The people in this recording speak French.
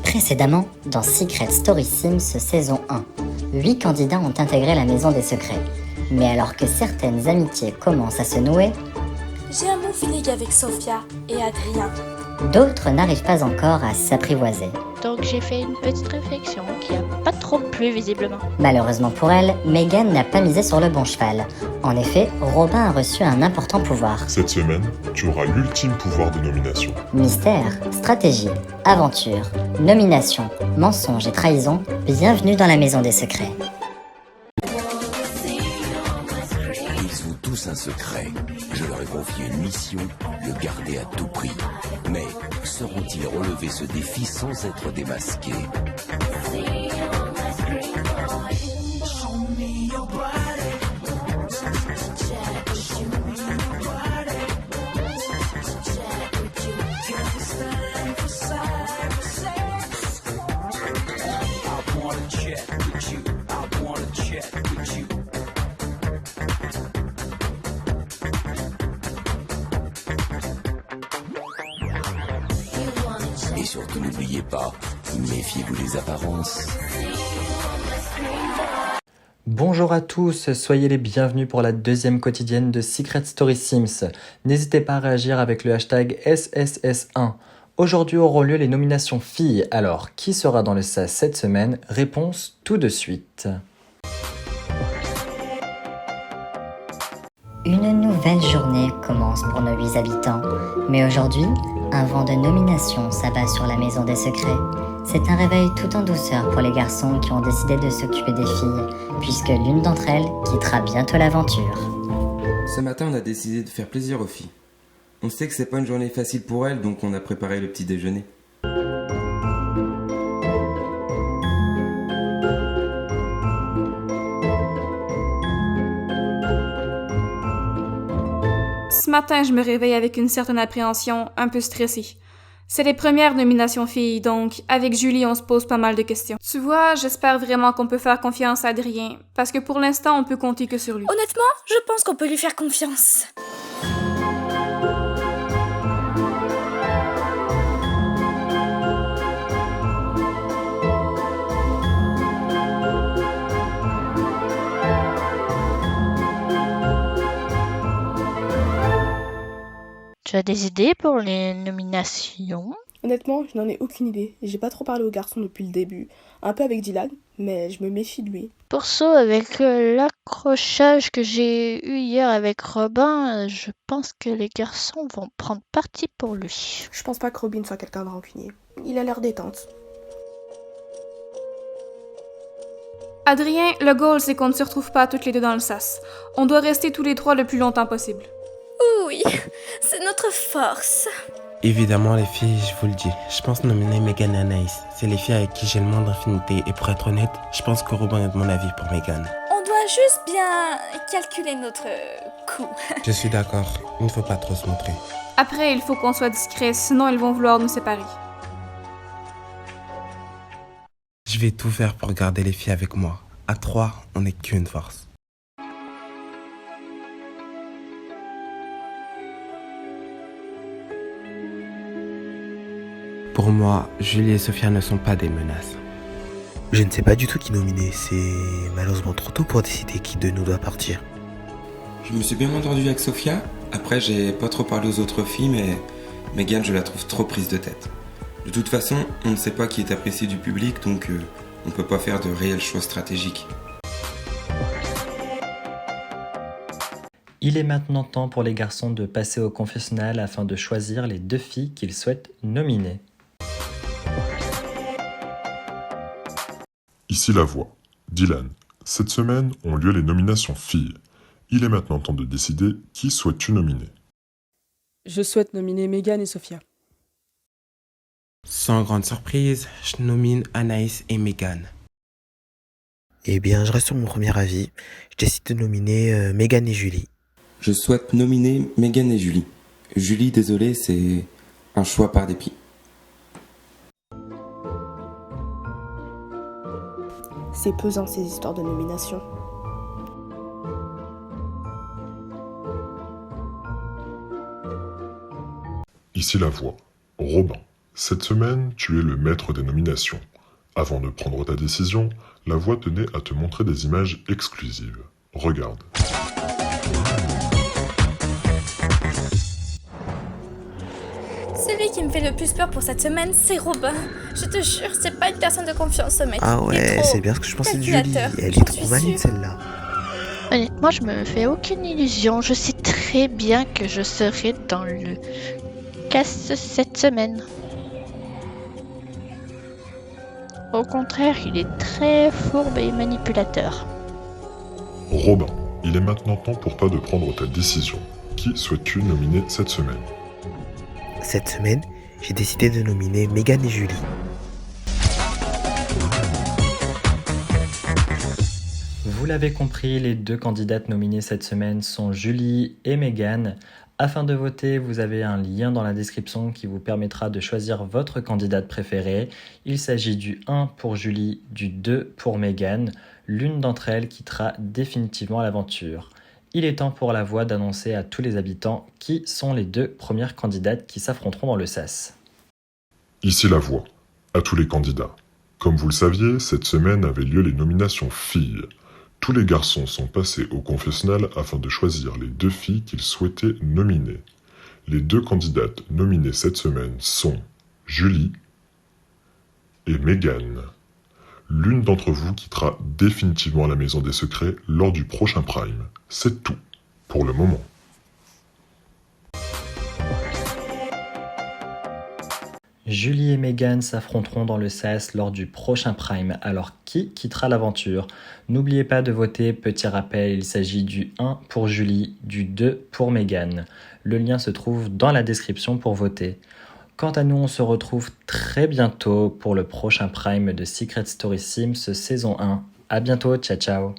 Précédemment, dans Secret Story Sims saison 1, 8 candidats ont intégré la Maison des Secrets. Mais alors que certaines amitiés commencent à se nouer, j'ai un bon feeling avec Sophia et Adrien. D'autres n'arrivent pas encore à s'apprivoiser. Donc j'ai fait une petite réflexion qui a pas trop plu visiblement. Malheureusement pour elle, Megan n'a pas misé sur le bon cheval. En effet, Robin a reçu un important pouvoir. Cette semaine, tu auras l'ultime pouvoir de nomination. Mystère, stratégie, aventure, nomination, mensonge et trahison, bienvenue dans la Maison des Secrets. Ils ont tous un secret. Je leur ai confié une mission, le garder à tout prix. Mais sauront-ils relever ce défi sans être démasqués? Et surtout n'oubliez pas, méfiez-vous des apparences. Bonjour à tous, soyez les bienvenus pour la deuxième quotidienne de Secret Story Sims. N'hésitez pas à réagir avec le hashtag SSS1. Aujourd'hui auront lieu les nominations filles. Alors, qui sera dans le SAS cette semaine? Réponse tout de suite. Une nouvelle journée commence pour nos 8 habitants. Mais aujourd'hui, un vent de nomination s'abat sur la Maison des Secrets. C'est un réveil tout en douceur pour les garçons qui ont décidé de s'occuper des filles, puisque l'une d'entre elles quittera bientôt l'aventure. Ce matin, on a décidé de faire plaisir aux filles. On sait que c'est pas une journée facile pour elles, donc on a préparé le petit déjeuner. Ce matin, je me réveille avec une certaine appréhension, un peu stressée. C'est les premières nominations filles, donc avec Julie, on se pose pas mal de questions. Tu vois, j'espère vraiment qu'on peut faire confiance à Adrien, parce que pour l'instant, on peut compter que sur lui. Honnêtement, je pense qu'on peut lui faire confiance. Tu as des idées pour les nominations? Honnêtement, je n'en ai aucune idée. J'ai pas trop parlé aux garçons depuis le début. Un peu avec Dylan, mais je me méfie de lui. Pour ça, avec l'accrochage que j'ai eu hier avec Robin, je pense que les garçons vont prendre parti pour lui. Je pense pas que Robin soit quelqu'un de rancunier. Il a l'air détente. Adrien, le goal, c'est qu'on ne se retrouve pas toutes les deux dans le sas. On doit rester tous les trois le plus longtemps possible. Oui, c'est notre force. Évidemment les filles, je vous le dis, je pense nominer Megan et Anaïs. C'est les filles avec qui j'ai le moins d'affinité et pour être honnête, je pense que Robin est de mon avis pour Megan. On doit juste bien calculer notre coup. Je suis d'accord, il ne faut pas trop se montrer. Après, il faut qu'on soit discret, sinon ils vont vouloir nous séparer. Je vais tout faire pour garder les filles avec moi. À 3, on n'est qu'une force. Pour moi, Julie et Sophia ne sont pas des menaces. Je ne sais pas du tout qui nominer, c'est malheureusement trop tôt pour décider qui de nous doit partir. Je me suis bien entendu avec Sophia. Après, j'ai pas trop parlé aux autres filles, mais Megan, je la trouve trop prise de tête. De toute façon, on ne sait pas qui est apprécié du public, donc on peut pas faire de réels choix stratégiques. Il est maintenant temps pour les garçons de passer au confessionnal afin de choisir les 2 filles qu'ils souhaitent nominer. Ici la voix. Dylan. Cette semaine ont lieu les nominations filles. Il est maintenant temps de décider qui souhaites-tu nominer. Je souhaite nominer Megan et Sophia. Sans grande surprise, je nomine Anaïs et Megan. Eh bien, je reste sur mon premier avis. Je décide de nominer Megan et Julie. Je souhaite nominer Megan et Julie. Julie, désolé, c'est un choix par dépit. C'est pesant ces histoires de nomination. Ici la voix. Robin. Cette semaine, tu es le maître des nominations. Avant de prendre ta décision, la voix tenait à te montrer des images exclusives. Regarde. Celui qui me fait le plus peur pour cette semaine, c'est Robin. Je te jure, c'est pas une personne de confiance, ce mec. Ah Il est ouais, trop c'est bien ce que je pensais de Julie. calculateur, Elle j'en est trop suis maligne sûre. celle-là. Honnêtement, je me fais aucune illusion. Je sais très bien que je serai dans le cast cette semaine. Au contraire, il est très fourbe et manipulateur. Robin, il est maintenant temps pour toi de prendre ta décision. Qui souhaites-tu nominer cette semaine? Cette semaine, j'ai décidé de nominer Megan et Julie. Vous l'avez compris, les deux candidates nominées cette semaine sont Julie et Megan. Afin de voter, vous avez un lien dans la description qui vous permettra de choisir votre candidate préférée. Il s'agit du 1 pour Julie, du 2 pour Megan. L'une d'entre elles quittera définitivement l'aventure. Il est temps pour la voix d'annoncer à tous les habitants qui sont les deux premières candidates qui s'affronteront dans le SAS. Ici la voix, à tous les candidats. Comme vous le saviez, cette semaine avaient lieu les nominations filles. Tous les garçons sont passés au confessionnal afin de choisir les deux filles qu'ils souhaitaient nominer. Les deux candidates nominées cette semaine sont Julie et Megan. L'une d'entre vous quittera définitivement la maison des secrets lors du prochain Prime. C'est tout, pour le moment. Julie et Megan s'affronteront dans le SAS lors du prochain Prime, alors qui quittera l'aventure? N'oubliez pas de voter, petit rappel, il s'agit du 1 pour Julie, du 2 pour Megan. Le lien se trouve dans la description pour voter. Quant à nous, on se retrouve très bientôt pour le prochain Prime de Secret Story Sims saison 1. À bientôt, ciao ciao.